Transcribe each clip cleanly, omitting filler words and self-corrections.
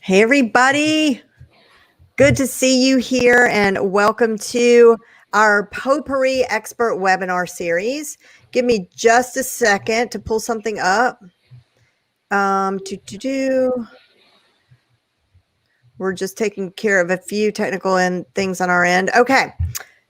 Hey, everybody. Good to see you here and welcome to our Potpourri Expert Webinar Series. Give me just a second to pull something up. We're just taking care of a few technical things on our end. Okay,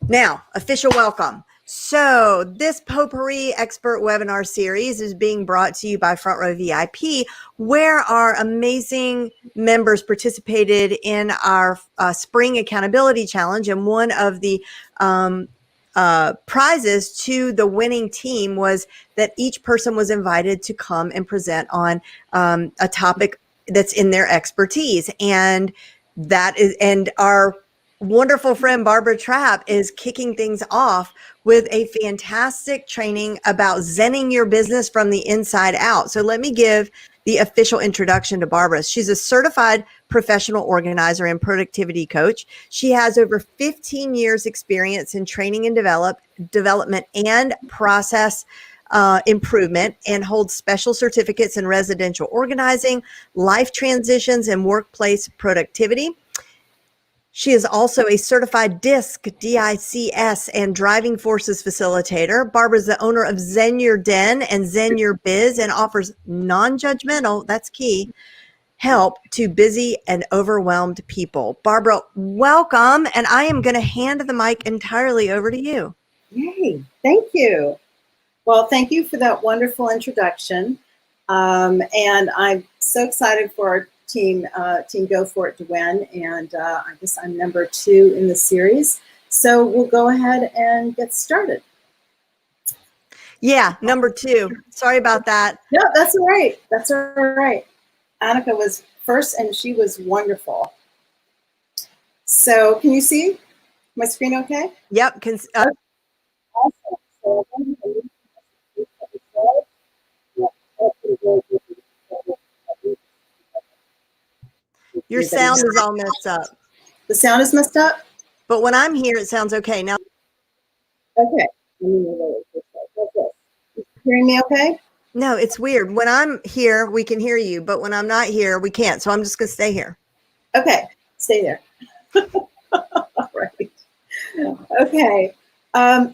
now official welcome. So this Potpourri Expert Webinar Series is being brought to you by Front Row VIP, where our amazing members participated in our Spring Accountability Challenge. And one of the prizes to the winning team was that each person was invited to come and present on a topic that's in their expertise. And our wonderful friend Barbara Trapp is kicking things off with a fantastic training about zenning your business from the inside out. So let me give the official introduction to Barbara. She's a certified professional organizer and productivity coach. She has over 15 years experience in training and development and process improvement, and holds special certificates in residential organizing, life transitions, and workplace productivity. She is also a certified DICS and driving forces facilitator. Barbara is the owner of Zen Your Den and Zen Your Biz, and offers non-judgmental, that's key, help to busy and overwhelmed people. Barbara, welcome, and I am going to hand the mic entirely over to you. Yay, thank you. Well, thank you for that wonderful introduction. And I'm so excited for our team Go For It to win. And I guess I'm number 2 in the series. So we'll go ahead and get started. Yeah, number 2. Sorry about that. No, that's all right. That's all right. Annika was first and she was wonderful. So can you see my screen okay? Yep. Awesome. So, your sound is all messed up. The sound is messed up? But when I'm here, it sounds okay. Now. Okay. You hearing me okay? No, it's weird. When I'm here, we can hear you, but when I'm not here, we can't. So I'm just going to stay here. Okay. Stay there. All right. Okay.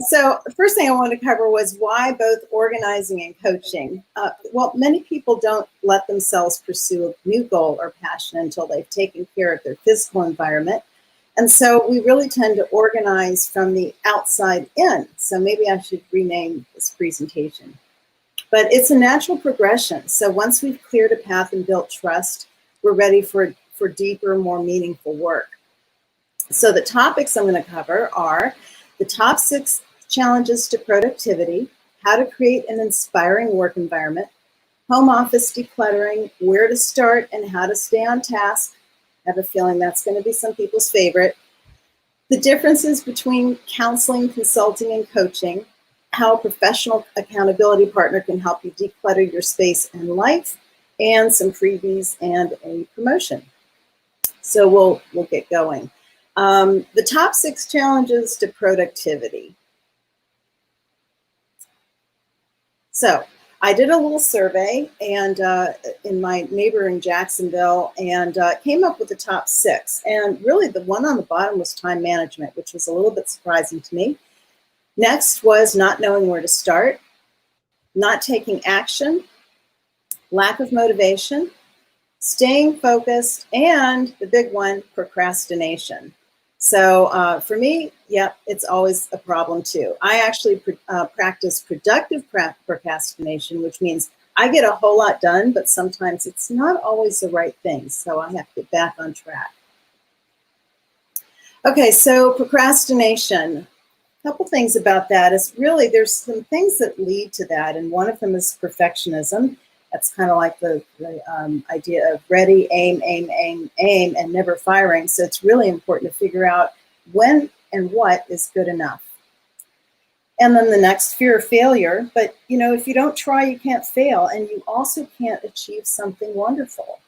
So the first thing I wanted to cover was why both organizing and coaching. Well, many people don't let themselves pursue a new goal or passion until they've taken care of their physical environment. And so we really tend to organize from the outside in. So maybe I should rename this presentation. But it's a natural progression. So once we've cleared a path and built trust, we're ready for deeper, more meaningful work. So the topics I'm going to cover are the top 6 challenges to productivity, how to create an inspiring work environment, home office decluttering, where to start and how to stay on task. I have a feeling that's going to be some people's favorite. The differences between counseling, consulting, and coaching, how a professional accountability partner can help you declutter your space and life, and some freebies and a promotion. So we'll get going. The top 6 challenges to productivity. So I did a little survey and in my neighboring Jacksonville, and came up with the top 6. And really the one on the bottom was time management, which was a little bit surprising to me. Next was not knowing where to start, not taking action, lack of motivation, staying focused, and the big one, procrastination. So for me, yeah, it's always a problem too. I actually practice productive procrastination, which means I get a whole lot done, but sometimes it's not always the right thing. So I have to get back on track. Okay, so procrastination. A couple things about that is really there's some things that lead to that, and one of them is perfectionism. That's kind of like the idea of ready, aim, aim, aim, aim, and never firing. So it's really important to figure out when and what is good enough. And then the next, fear of failure. But, you know, if you don't try, you can't fail. And you also can't achieve something wonderful.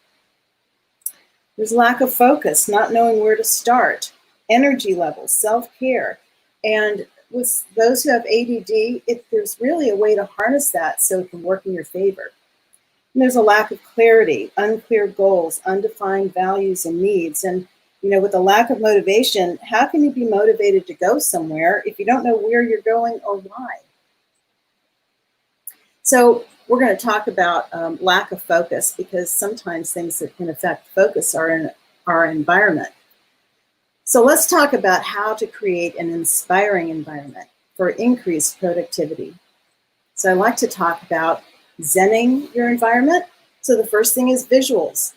There's lack of focus, not knowing where to start, energy levels, self-care. And with those who have ADD, there's really a way to harness that so it can work in your favor. And there's a lack of clarity, unclear goals, undefined values and needs. And, with a lack of motivation, how can you be motivated to go somewhere if you don't know where you're going or why? So we're going to talk about lack of focus, because sometimes things that can affect focus are in our environment. So let's talk about how to create an inspiring environment for increased productivity. So I like to talk about zenning your environment. So the first thing is visuals.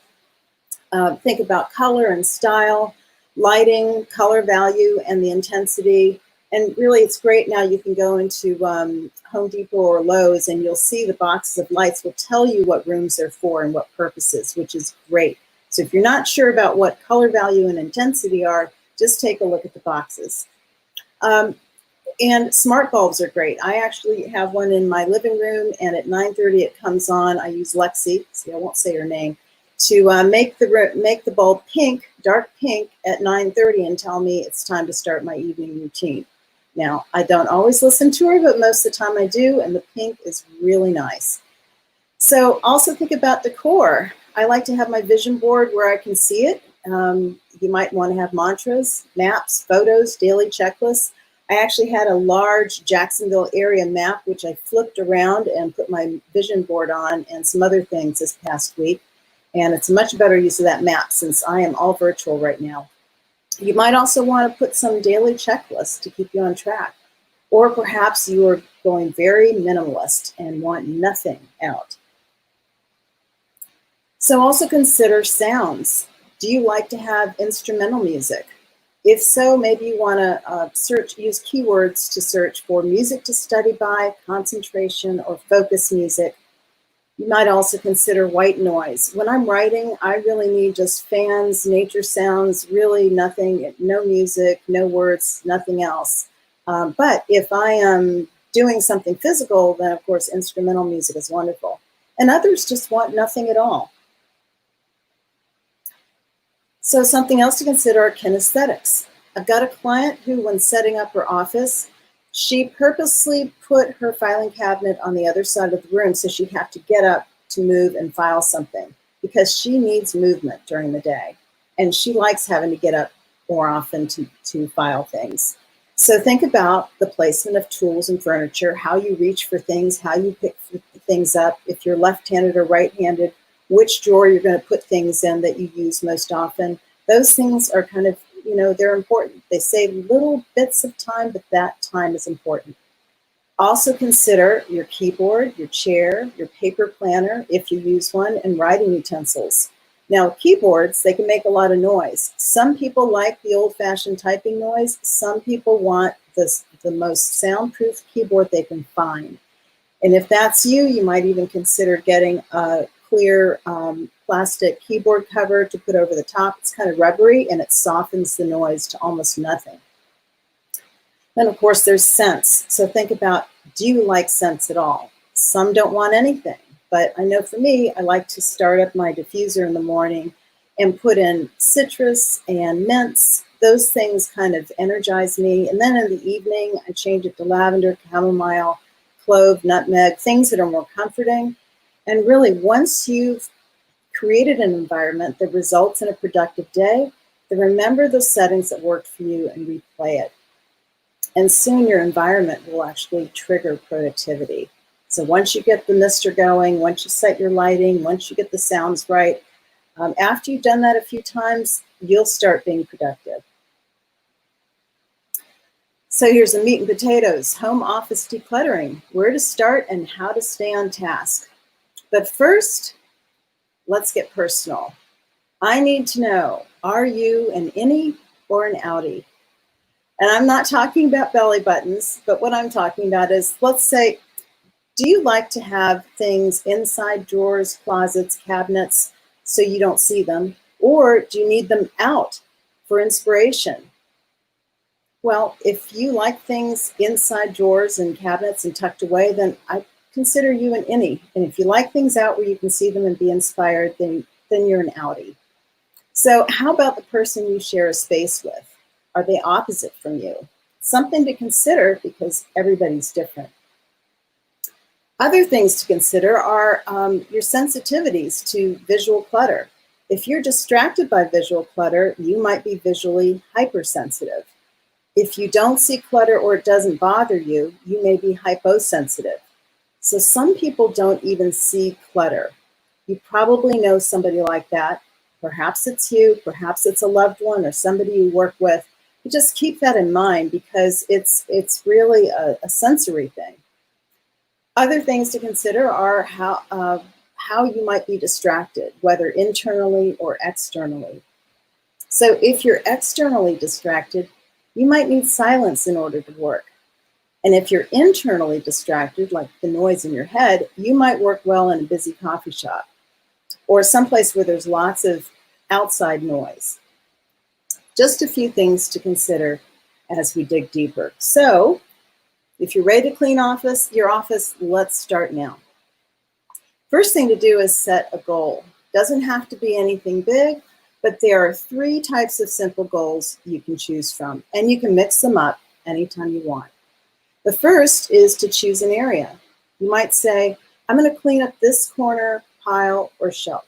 Think about color and style, lighting, color value, and the intensity. And really, it's great now. You can go into Home Depot or Lowe's, and you'll see the boxes of lights will tell you what rooms they're for and what purposes, which is great. So if you're not sure about what color value and intensity are, just take a look at the boxes. And smart bulbs are great. I actually have one in my living room, and at 9:30 it comes on. I use Lexi, see, I won't say her name, to make the bulb pink, dark pink at 9:30 and tell me it's time to start my evening routine. Now, I don't always listen to her, but most of the time I do, and the pink is really nice. So also think about decor. I like to have my vision board where I can see it. You might want to have mantras, maps, photos, daily checklists. I actually had a large Jacksonville area map, which I flipped around and put my vision board on and some other things this past week. And it's a much better use of that map since I am all virtual right now. You might also want to put some daily checklists to keep you on track. Or perhaps you are going very minimalist and want nothing out. So also consider sounds. Do you like to have instrumental music? If so, maybe you want to use keywords to search for music to study by, concentration, or focus music. You might also consider white noise. When I'm writing, I really need just fans, nature sounds, really nothing, no music, no words, nothing else. But if I am doing something physical, then of course instrumental music is wonderful. And others just want nothing at all. So something else to consider are kinesthetics. I've got a client who, when setting up her office, she purposely put her filing cabinet on the other side of the room so she'd have to get up to move and file something, because she needs movement during the day. And she likes having to get up more often to file things. So think about the placement of tools and furniture, how you reach for things, how you pick things up. If you're left-handed or right-handed, which drawer you're going to put things in that you use most often. Those things are kind of, they're important. They save little bits of time, but that time is important. Also consider your keyboard, your chair, your paper planner, if you use one, and writing utensils. Now, keyboards, they can make a lot of noise. Some people like the old-fashioned typing noise. Some people want the most soundproof keyboard they can find. And if that's you, you might even consider getting a clear plastic keyboard cover to put over the top. It's kind of rubbery and it softens the noise to almost nothing. Then of course there's scents. So think about, do you like scents at all? Some don't want anything, but I know for me, I like to start up my diffuser in the morning and put in citrus and mints. Those things kind of energize me. And then in the evening, I change it to lavender, chamomile, clove, nutmeg, things that are more comforting. And really, once you've created an environment that results in a productive day, then remember those settings that worked for you and replay it. And soon your environment will actually trigger productivity. So once you get the mister going, once you set your lighting, once you get the sounds right, after you've done that a few times, you'll start being productive. So here's the meat and potatoes, home office decluttering, where to start and how to stay on task. But first, let's get personal. I need to know, are you an innie or an outie? And I'm not talking about belly buttons, but what I'm talking about is, let's say, do you like to have things inside drawers, closets, cabinets, so you don't see them? Or do you need them out for inspiration? Well, if you like things inside drawers and cabinets and tucked away, then I consider you an innie. And if you like things out where you can see them and be inspired, then you're an outie. So how about the person you share a space with? Are they opposite from you? Something to consider because everybody's different. Other things to consider are your sensitivities to visual clutter. If you're distracted by visual clutter, you might be visually hypersensitive. If you don't see clutter or it doesn't bother you, you may be hyposensitive. So some people don't even see clutter. You probably know somebody like that. Perhaps it's you, perhaps it's a loved one or somebody you work with. But just keep that in mind because it's really a sensory thing. Other things to consider are how you might be distracted, whether internally or externally. So if you're externally distracted, you might need silence in order to work. And if you're internally distracted, like the noise in your head, you might work well in a busy coffee shop or someplace where there's lots of outside noise. Just a few things to consider as we dig deeper. So if you're ready to clean your office, let's start now. First thing to do is set a goal. Doesn't have to be anything big, but there are 3 types of simple goals you can choose from, and you can mix them up anytime you want. The first is to choose an area. You might say, I'm going to clean up this corner, pile, or shelf.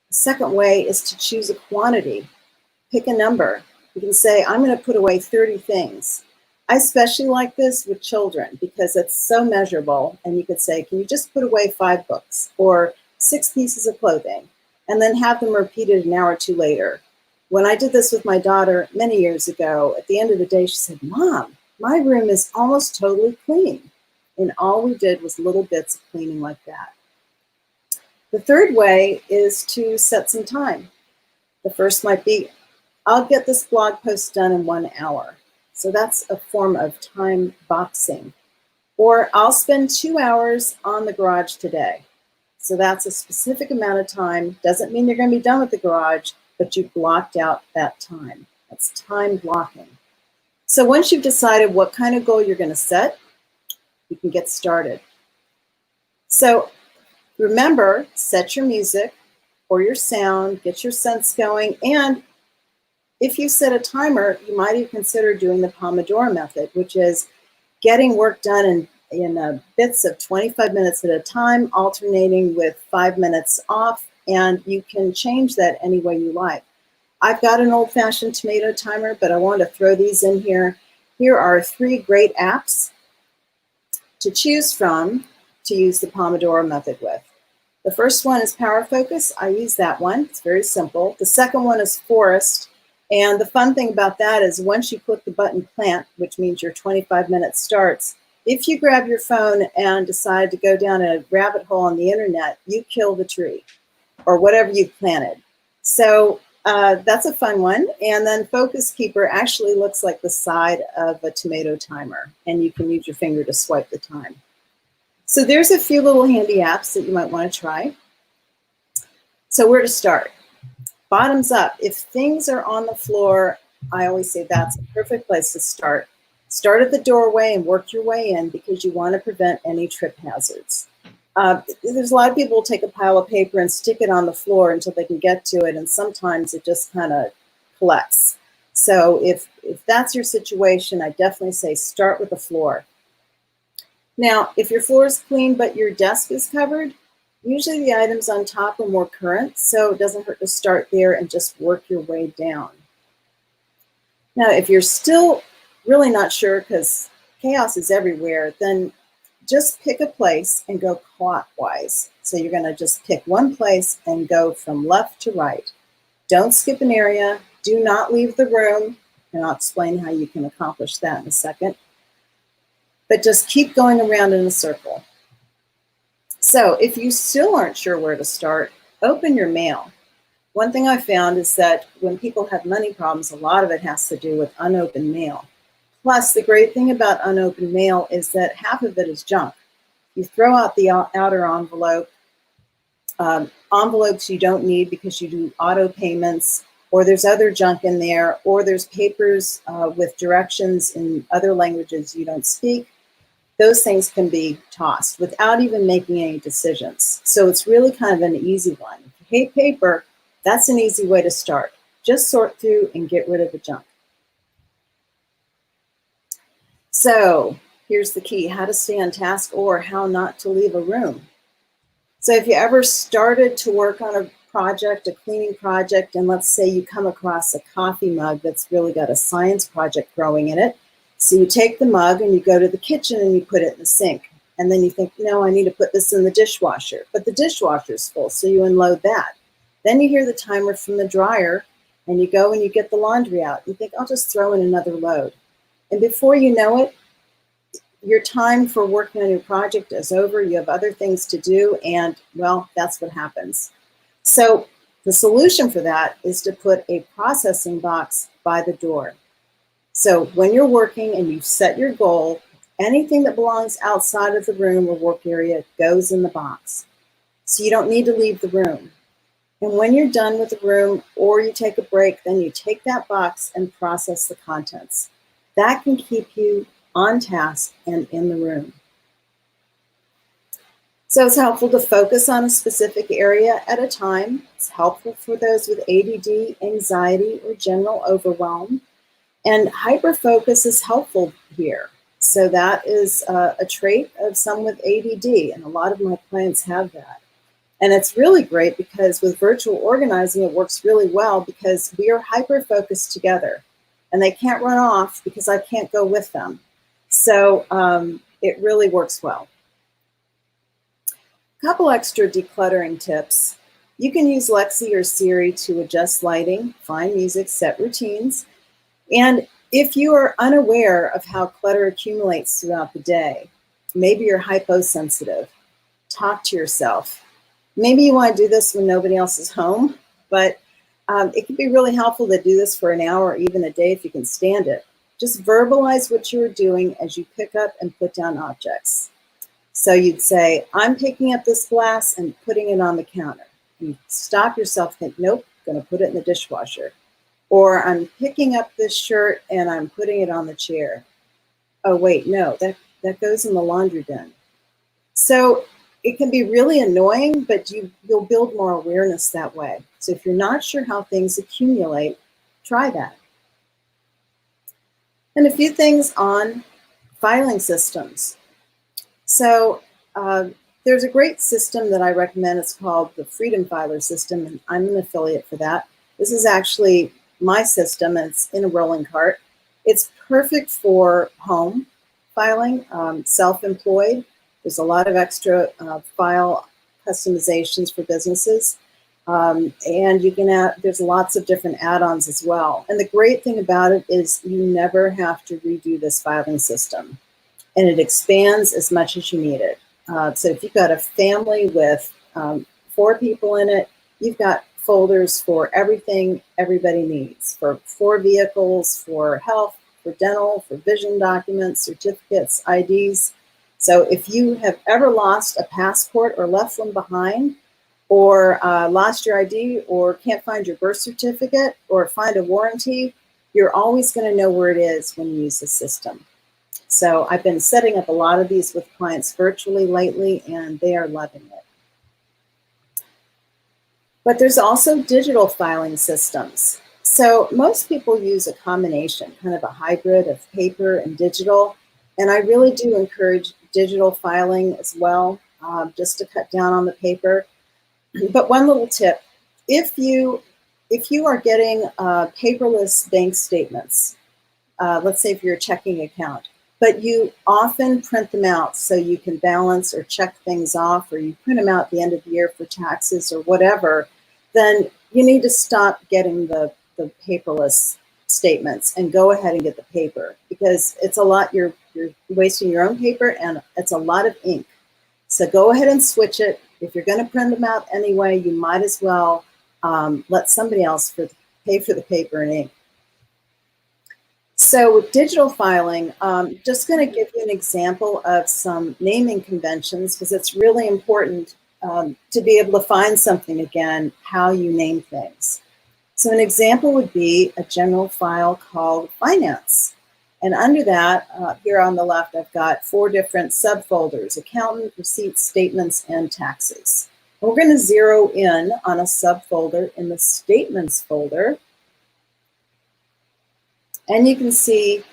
The second way is to choose a quantity. Pick a number. You can say, I'm going to put away 30 things. I especially like this with children because it's so measurable. And you could say, can you just put away 5 books or 6 pieces of clothing and then have them repeated an hour or 2 later. When I did this with my daughter many years ago, at the end of the day, she said, Mom, my room is almost totally clean. And all we did was little bits of cleaning like that. The third way is to set some time. The first might be, I'll get this blog post done in 1 hour. So that's a form of time boxing. Or I'll spend 2 hours on the garage today. So that's a specific amount of time. Doesn't mean you're going to be done with the garage, but you've blocked out that time. That's time blocking. So once you've decided what kind of goal you're going to set, you can get started. So remember, set your music or your sound, get your sense going, and if you set a timer, you might even consider doing the Pomodoro method, which is getting work done in bits of 25 minutes at a time, alternating with 5 minutes off, and you can change that any way you like. I've got an old-fashioned tomato timer, but I want to throw these in here. Here are 3 great apps to choose from to use the Pomodoro method with. The first one is Power Focus. I use that one. It's very simple. The second one is Forest. And the fun thing about that is once you click the button plant, which means your 25 minutes starts, if you grab your phone and decide to go down a rabbit hole on the internet, you kill the tree or whatever you've planted. So that's a fun one. And then Focus Keeper actually looks like the side of a tomato timer, and you can use your finger to swipe the time. So there's a few little handy apps that you might want to try. So where to start? Bottoms up. If things are on the floor, I always say that's a perfect place to start. Start at the doorway and work your way in because you want to prevent any trip hazards. There's a lot of people who take a pile of paper and stick it on the floor until they can get to it, and sometimes it just kind of collects. So if that's your situation, I definitely say start with the floor. Now, if your floor is clean but your desk is covered, usually the items on top are more current, so it doesn't hurt to start there and just work your way down. Now, if you're still really not sure because chaos is everywhere, then just pick a place and go clockwise. So you're going to just pick one place and go from left to right. Don't skip an area. Do not leave the room. And I'll explain how you can accomplish that in a second. But just keep going around in a circle. So if you still aren't sure where to start, open your mail. One thing I found is that when people have money problems, a lot of it has to do with unopened mail. Plus, the great thing about unopened mail is that half of it is junk. You throw out the outer envelope, envelopes you don't need because you do auto payments, or there's other junk in there, or there's papers with directions in other languages you don't speak. Those things can be tossed without even making any decisions. So it's really kind of an easy one. If you hate paper, that's an easy way to start. Just sort through and get rid of the junk. So here's the key: how to stay on task or how not to leave a room. So if you ever started to work on a project, a cleaning project, and let's say you come across a coffee mug that's really got a science project growing in it. So you take the mug and you go to the kitchen and you put it in the sink. And then you think, no, I need to put this in the dishwasher. But the dishwasher's full, so you unload that. Then you hear the timer from the dryer and you go and you get the laundry out. You think, I'll just throw in another load. And before you know it, your time for working on your project is over. You have other things to do, and well, that's what happens. So the solution for that is to put a processing box by the door. So when you're working and you've set your goal, anything that belongs outside of the room or work area goes in the box. So you don't need to leave the room. And when you're done with the room or you take a break, then you take that box and process the contents. That can keep you on task and in the room. So it's helpful to focus on a specific area at a time. It's helpful for those with ADD, anxiety, or general overwhelm. And hyperfocus is helpful here. So that is a trait of someone with ADD, and a lot of my clients have that. And it's really great because with virtual organizing, it works really well because we are hyper-focused together. And they can't run off because I can't go with them. So it really works well. A couple extra decluttering tips. You can use Lexi or Siri to adjust lighting, find music, set routines. And if you are unaware of how clutter accumulates throughout the day, maybe you're hyposensitive, talk to yourself. Maybe you want to do this when nobody else is home, but it can be really helpful to do this for an hour or even a day if you can stand it. Just verbalize what you are doing as you pick up and put down objects. So you'd say, I'm picking up this glass and putting it on the counter. You stop yourself, think, nope, going to put it in the dishwasher. Or I'm picking up this shirt and I'm putting it on the chair. Oh, wait, no, that goes in the laundry bin. So it can be really annoying, but you'll build more awareness that way. So if you're not sure how things accumulate, try that. And a few things on filing systems. So there's a great system that I recommend. It's called the Freedom Filer system, and I'm an affiliate for that. This is actually my system, and it's in a rolling cart. It's perfect for home filing, self-employed. There's a lot of extra file customizations for businesses. And you can add, there's lots of different add-ons as well. And the great thing about it is you never have to redo this filing system. And it expands as much as you need it. So if you've got a family with 4 people in it, you've got folders for everything everybody needs, for 4 vehicles, for health, for dental, for vision documents, certificates, IDs. So if you have ever lost a passport or left one behind, or lost your ID, or can't find your birth certificate, or find a warranty, you're always going to know where it is when you use the system. So I've been setting up a lot of these with clients virtually lately, and they are loving it. But there's also digital filing systems. So most people use a combination, kind of a hybrid of paper and digital. And I really do encourage digital filing as well, just to cut down on the paper. But one little tip, if you are getting paperless bank statements, let's say for your checking account, but you often print them out so you can balance or check things off, or you print them out at the end of the year for taxes or whatever, then you need to stop getting the paperless statements and go ahead and get the paper, because it's a lot, you're wasting your own paper and it's a lot of ink. So go ahead and switch it. If you're going to print them out anyway, you might as well let somebody else pay for the paper and ink. So with digital filing, just going to give you an example of some naming conventions, because it's really important to be able to find something again, how you name things. So an example would be a general file called Finance. And under that, here on the left, I've got 4 different subfolders: accountant, receipts, statements, and taxes. And we're going to zero in on a subfolder in the statements folder. And you can see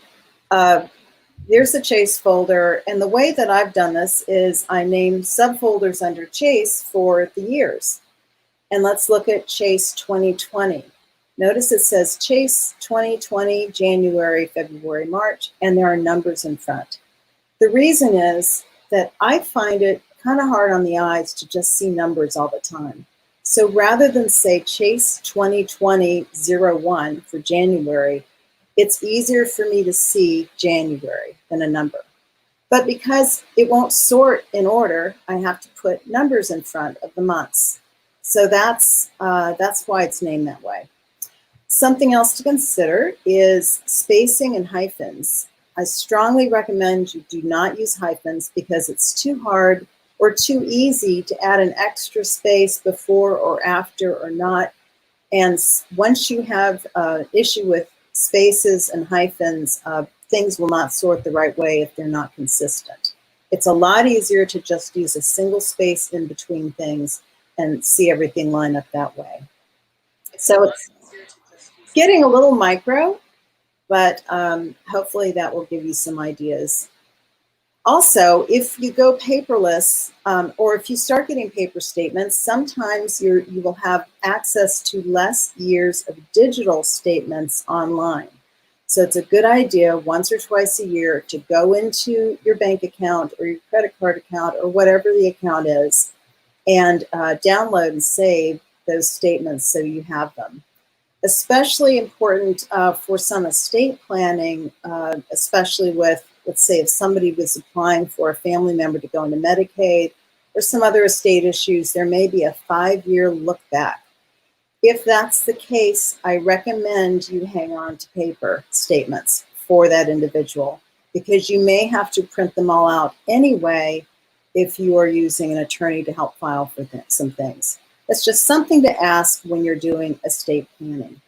There's the Chase folder. And the way that I've done this is I name subfolders under Chase for the years. And let's look at Chase 2020. Notice it says Chase 2020, January, February, March, and there are numbers in front. The reason is that I find it kind of hard on the eyes to just see numbers all the time. So rather than say Chase 2020-01 for January, it's easier for me to see January than a number. But because it won't sort in order, I have to put numbers in front of the months. So that's why it's named that way. Something else to consider is spacing and hyphens. I strongly recommend you do not use hyphens because it's too hard or too easy to add an extra space before or after or not. And once you have an issue with spaces and hyphens, things will not sort the right way if they're not consistent. It's a lot easier to just use a single space in between things and see everything line up that way. So it's getting a little micro, but hopefully that will give you some ideas. Also, if you go paperless, or if you start getting paper statements, sometimes you will have access to less years of digital statements online. So it's a good idea once or twice a year to go into your bank account or your credit card account or whatever the account is and download and save those statements so you have them. Especially important for some estate planning, especially with, let's say, if somebody was applying for a family member to go into Medicaid or some other estate issues, there may be a 5-year look back. If that's the case, I recommend you hang on to paper statements for that individual because you may have to print them all out anyway if you are using an attorney to help file for some things. It's just something to ask when you're doing estate planning.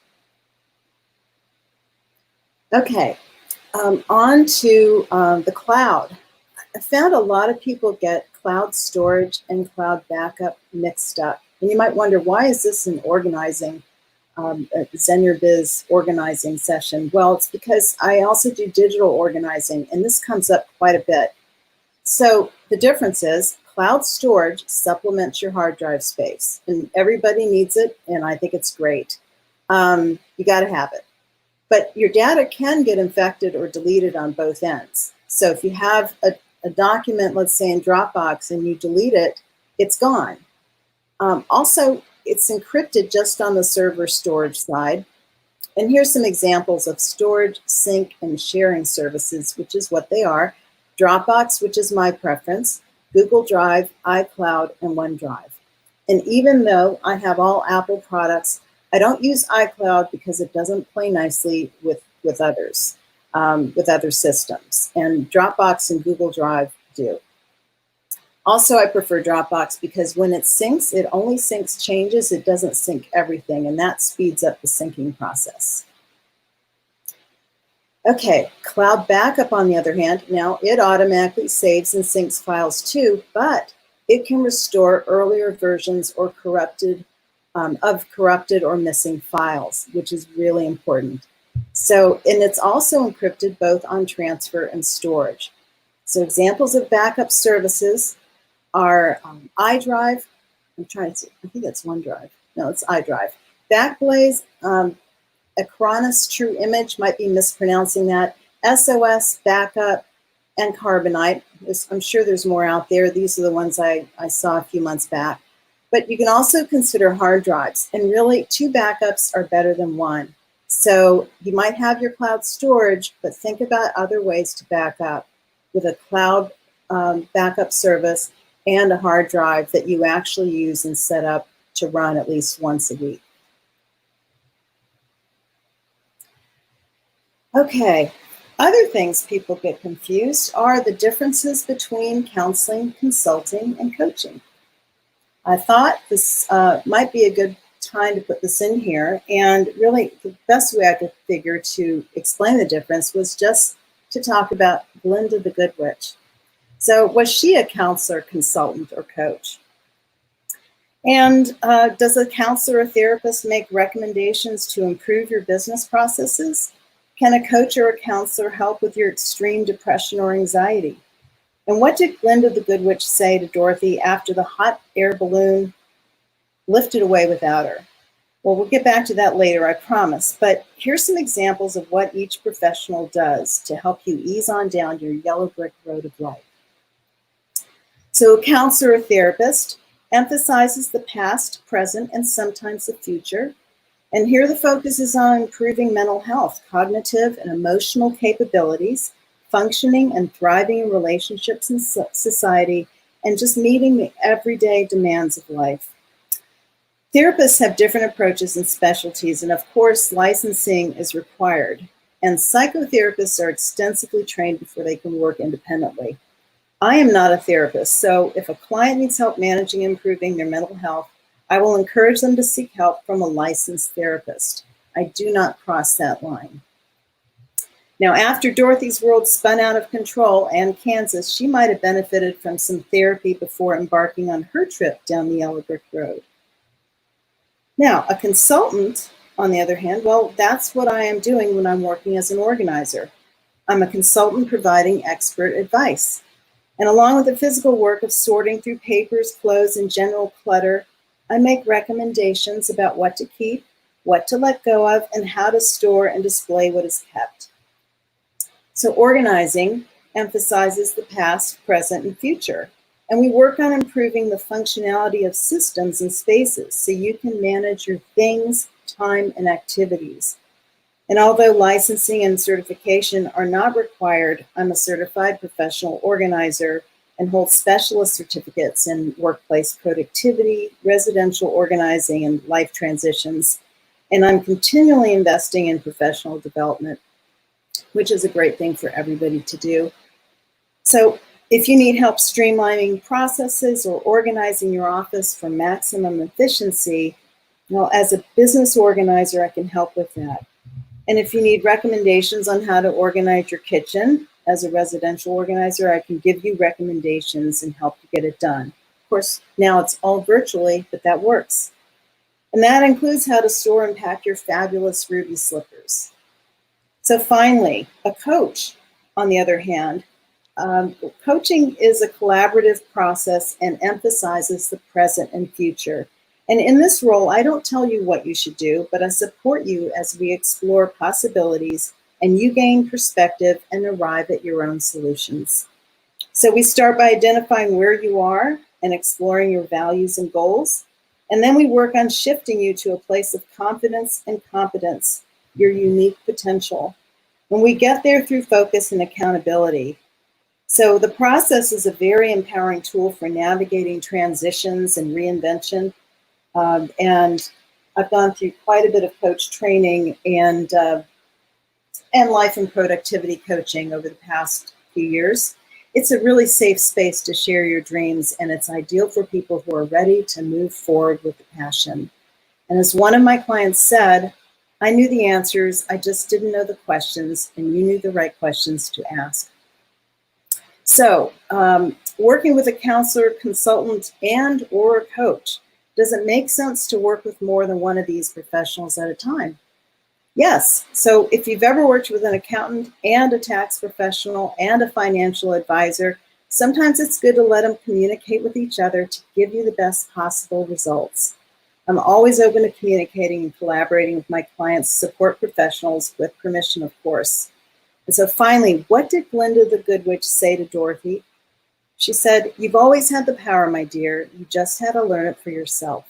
Okay, on to the cloud. I found a lot of people get cloud storage and cloud backup mixed up. And you might wonder, why is this an organizing, Zen Your Biz organizing session? Well, it's because I also do digital organizing, and this comes up quite a bit. So the difference is cloud storage supplements your hard drive space, and everybody needs it, and I think it's great. You got to have it. But your data can get infected or deleted on both ends. So if you have a document, let's say in Dropbox, and you delete it, it's gone. Also, it's encrypted just on the server storage side. And here's some examples of storage, sync, and sharing services, which is what they are. Dropbox, which is my preference, Google Drive, iCloud, and OneDrive. And even though I have all Apple products, I don't use iCloud because it doesn't play nicely with others, with other systems. And Dropbox and Google Drive do. Also, I prefer Dropbox because when it syncs, it only syncs changes. It doesn't sync everything, and that speeds up the syncing process. Okay, cloud backup, on the other hand, now it automatically saves and syncs files too, but it can restore earlier versions or corrupted or missing files, which is really important. So, and it's also encrypted both on transfer and storage. So examples of backup services are iDrive. I'm trying to see, I think that's OneDrive. No, it's iDrive. Backblaze, Acronis True Image, might be mispronouncing that, SOS Backup, and Carbonite. I'm sure there's more out there. These are the ones I saw a few months back. But you can also consider hard drives, and really 2 backups are better than 1. So you might have your cloud storage, but think about other ways to back up with a cloud backup service and a hard drive that you actually use and set up to run at least once a week. Okay, other things people get confused are the differences between counseling, consulting, and coaching. I thought this might be a good time to put this in here, and really the best way I could figure to explain the difference was just to talk about Glinda the Good Witch. So was she a counselor, consultant, or coach? And does a counselor or therapist make recommendations to improve your business processes? Can a coach or a counselor help with your extreme depression or anxiety? And what did Glinda the Good Witch say to Dorothy after the hot air balloon lifted away without her? Well, we'll get back to that later, I promise. But here's some examples of what each professional does to help you ease on down your yellow brick road of life. So a counselor or therapist emphasizes the past, present, and sometimes the future. And here the focus is on improving mental health, cognitive and emotional capabilities, functioning and thriving in relationships and society, and just meeting the everyday demands of life. Therapists have different approaches and specialties, and of course, licensing is required. And psychotherapists are extensively trained before they can work independently. I am not a therapist, so if a client needs help managing and improving their mental health, I will encourage them to seek help from a licensed therapist. I do not cross that line. Now, after Dorothy's world spun out of control and Kansas, she might have benefited from some therapy before embarking on her trip down the yellow brick road. Now, a consultant, on the other hand, well, that's what I am doing when I'm working as an organizer. I'm a consultant providing expert advice. And along with the physical work of sorting through papers, clothes, and general clutter, I make recommendations about what to keep, what to let go of, and how to store and display what is kept. So organizing emphasizes the past, present, and future. And we work on improving the functionality of systems and spaces so you can manage your things, time, and activities. And although licensing and certification are not required, I'm a certified professional organizer and hold specialist certificates in workplace productivity, residential organizing, and life transitions. And I'm continually investing in professional development, which is a great thing for everybody to do. So if you need help streamlining processes or organizing your office for maximum efficiency, well, as a business organizer, I can help with that. And if you need recommendations on how to organize your kitchen, as a residential organizer, I can give you recommendations and help you get it done. Of course, now it's all virtually, but that works. And that includes how to store and pack your fabulous ruby slippers. So finally, a coach, on the other hand, coaching is a collaborative process and emphasizes the present and future. And in this role, I don't tell you what you should do, but I support you as we explore possibilities and you gain perspective and arrive at your own solutions. So we start by identifying where you are and exploring your values and goals. And then we work on shifting you to a place of confidence and competence, your unique potential. And we get there through focus and accountability. So the process is a very empowering tool for navigating transitions and reinvention. And I've gone through quite a bit of coach training and life and productivity coaching over the past few years. It's a really safe space to share your dreams, and it's ideal for people who are ready to move forward with the passion. And as one of my clients said, I knew the answers, I just didn't know the questions, and you knew the right questions to ask. So, working with a counselor, consultant, and or a coach, does it make sense to work with more than one of these professionals at a time? Yes. So if you've ever worked with an accountant and a tax professional and a financial advisor, sometimes it's good to let them communicate with each other to give you the best possible results. I'm always open to communicating and collaborating with my clients, support professionals, with permission, of course. And so finally, what did Glinda the Good Witch say to Dorothy? She said, "You've always had the power, my dear. You just had to learn it for yourself."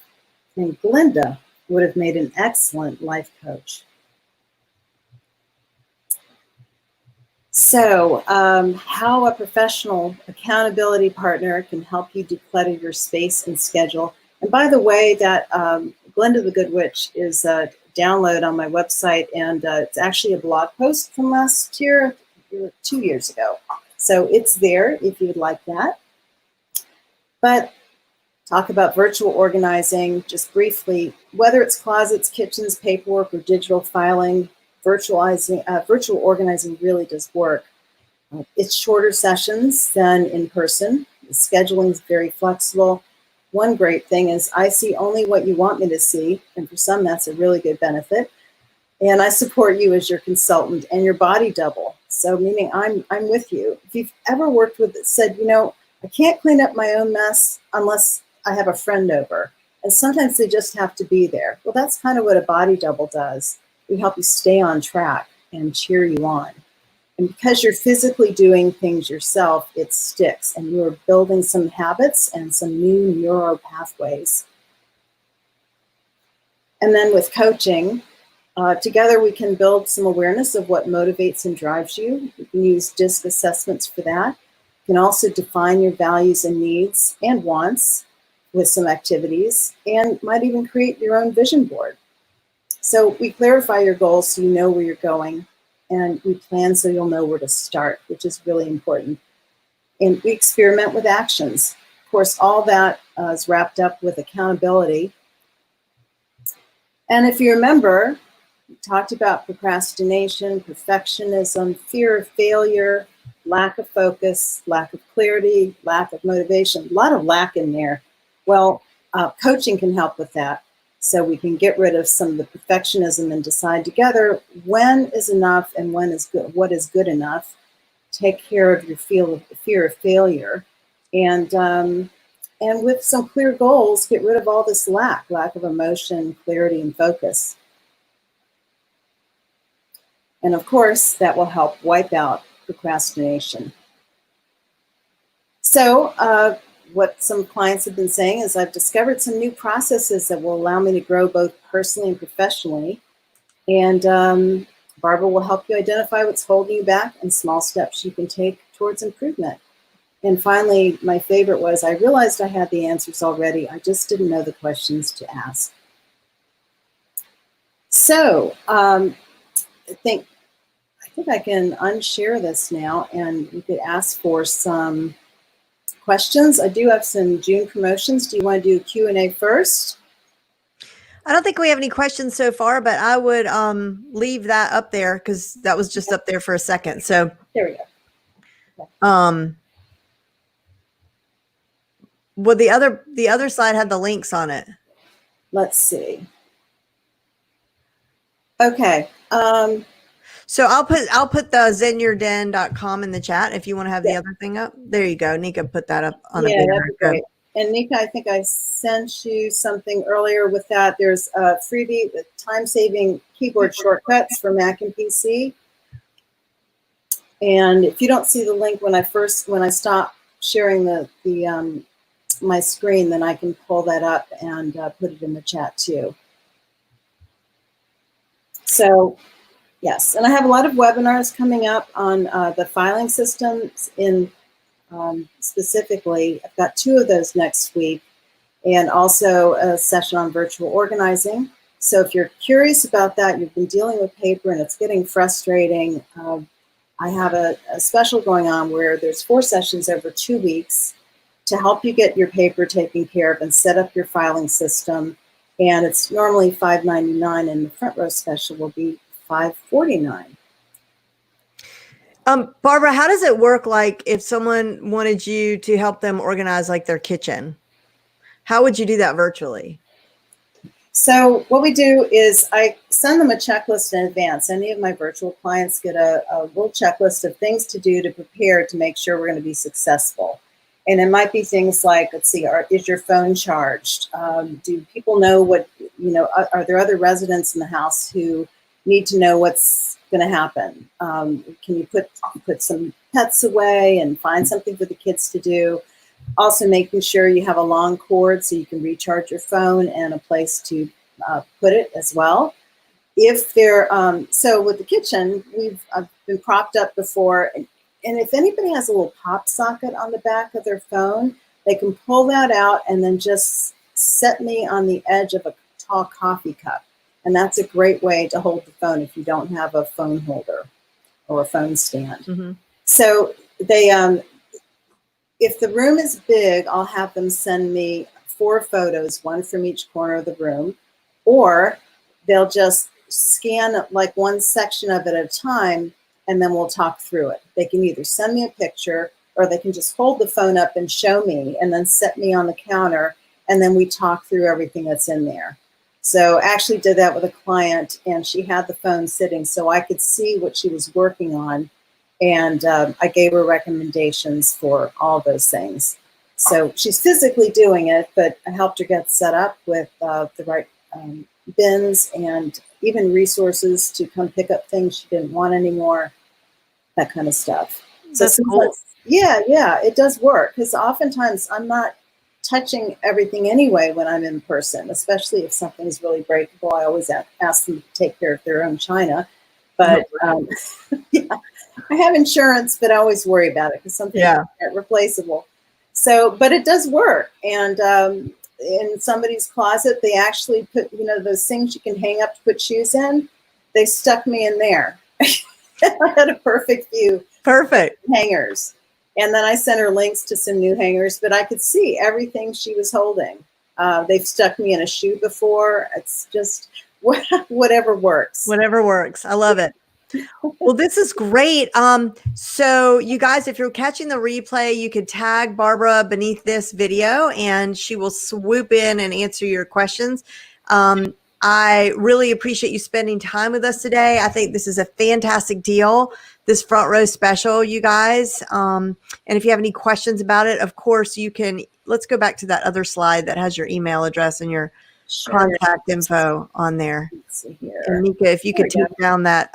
And Glinda would have made an excellent life coach. So, how a professional accountability partner can help you declutter your space and schedule. And by the way, that Glinda the Good Witch is a download on my website, and it's actually a blog post from last year, 2 years ago. So it's there if you would like that. But talk about virtual organizing just briefly, whether it's closets, kitchens, paperwork, or digital filing. Virtual organizing really does work. It's shorter sessions than in person. The scheduling is very flexible. One great thing is I see only what you want me to see, and for some that's a really good benefit. And I support you as your consultant and your body double. So meaning I'm with you. If you've ever worked with it, said, I can't clean up my own mess unless I have a friend over. And sometimes they just have to be there. Well, that's kind of what a body double does. We help you stay on track and cheer you on. And because you're physically doing things yourself, it sticks, and you're building some habits and some new neural pathways. And then with coaching, together we can build some awareness of what motivates and drives you. You can use DISC assessments for that. You can also define your values and needs and wants with some activities, and might even create your own vision board. So we clarify your goals so you know where you're going, and we plan so you'll know where to start, which is really important. And we experiment with actions. Of course, all that is wrapped up with accountability. And if you remember, we talked about procrastination, perfectionism, fear of failure, lack of focus, lack of clarity, lack of motivation, a lot of lack in there. Well, coaching can help with that. So we can get rid of some of the perfectionism and decide together when is enough and when is good, what is good enough. Take care of your fear of failure. And with some clear goals, get rid of all this lack of emotion, clarity, and focus. And of course, that will help wipe out procrastination. So what some clients have been saying is I've discovered some new processes that will allow me to grow both personally and professionally. And Barbara will help you identify what's holding you back and small steps you can take towards improvement. And finally, my favorite was, I realized I had the answers already. I just didn't know the questions to ask. So I think I can unshare this now, and you could ask for some questions. I do have some June promotions. Do you want to do Q&A first? I don't think we have any questions so far, but I would leave that up there because that was just up there for a second. So there we go. Okay. Well, the other side had the links on it. Let's see. Okay. So I'll put the zenyourden.com in the chat if you want to have the other thing up. There you go. Nika put that up on a banner. That'd be great. And Nika, I think I sent you something earlier with that. There's a freebie with time-saving keyboard shortcuts for Mac and PC. And if you don't see the link when I stop sharing my screen, then I can pull that up and put it in the chat too. So yes, and I have a lot of webinars coming up on the filing systems in specifically. I've got 2 of those next week, and also a session on virtual organizing. So if you're curious about that, you've been dealing with paper and it's getting frustrating, I have a special going on where there's 4 sessions over 2 weeks to help you get your paper taken care of and set up your filing system. And it's normally $5.99, and the front row special will be $5.49. Barbara, how does it work? Like if someone wanted you to help them organize like their kitchen, how would you do that virtually? So what we do is I send them a checklist in advance. Any of my virtual clients get a little checklist of things to do to prepare to make sure we're going to be successful. And it might be things like, let's see, is your phone charged? Do people know what, are there other residents in the house who need to know what's going to happen? Can you put some pets away and find something for the kids to do? Also making sure you have a long cord so you can recharge your phone and a place to put it as well. If they're, so with the kitchen, I've been propped up before, and if anybody has a little pop socket on the back of their phone, they can pull that out and then just set me on the edge of a tall coffee cup. And that's a great way to hold the phone if you don't have a phone holder or a phone stand. Mm-hmm. So they, if the room is big, I'll have them send me 4 photos, 1 from each corner of the room, or they'll just scan like one section of it at a time, and then we'll talk through it. They can either send me a picture, or they can just hold the phone up and show me, and then set me on the counter, and then we talk through everything that's in there. So actually did that with a client, and she had the phone sitting so I could see what she was working on. And I gave her recommendations for all those things. So she's physically doing it, but I helped her get set up with the right bins and even resources to come pick up things she didn't want anymore, that kind of stuff. So That's cool. yeah, it does work, because oftentimes I'm not touching everything anyway when I'm in person, especially if something's really breakable. I always ask them to take care of their own china. But yeah, I have insurance, but I always worry about it because something's replaceable. So, but it does work. And in somebody's closet, they actually put, those things you can hang up to put shoes in. They stuck me in there. I had a perfect view. Perfect. Hangers. And then I sent her links to some new hangers, but I could see everything she was holding. They've stuck me in a shoe before. It's just whatever works. Whatever works. I love it. Well, this is great. So you guys, if you're catching the replay, you could tag Barbara beneath this video and she will swoop in and answer your questions. I really appreciate you spending time with us today. I think this is a fantastic deal, this front row special, you guys. And if you have any questions about it, of course, you can, let's go back to that other slide that has your email address and your contact info on there. Let's see here. And Nika, if you could take down that,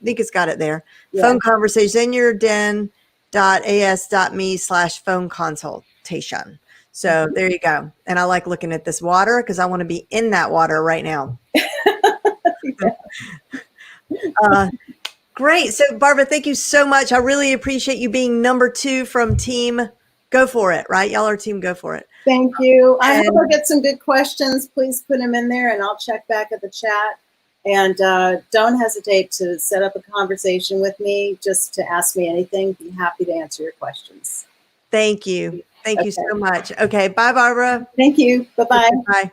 Nika's got it there. Yeah. Phone conversation in your den.as.me/phone consultation. So there you go. And I like looking at this water because I want to be in that water right now. Great. So Barbara, thank you so much. I really appreciate you being number 2 from team Go For It, right? Y'all are team Go For It. Thank you. I hope I get some good questions. Please put them in there and I'll check back at the chat. And don't hesitate to set up a conversation with me, just to ask me anything. Be happy to answer your questions. Thank you. Thank you so much. Okay. Bye, Barbara. Thank you. Bye-bye. Bye.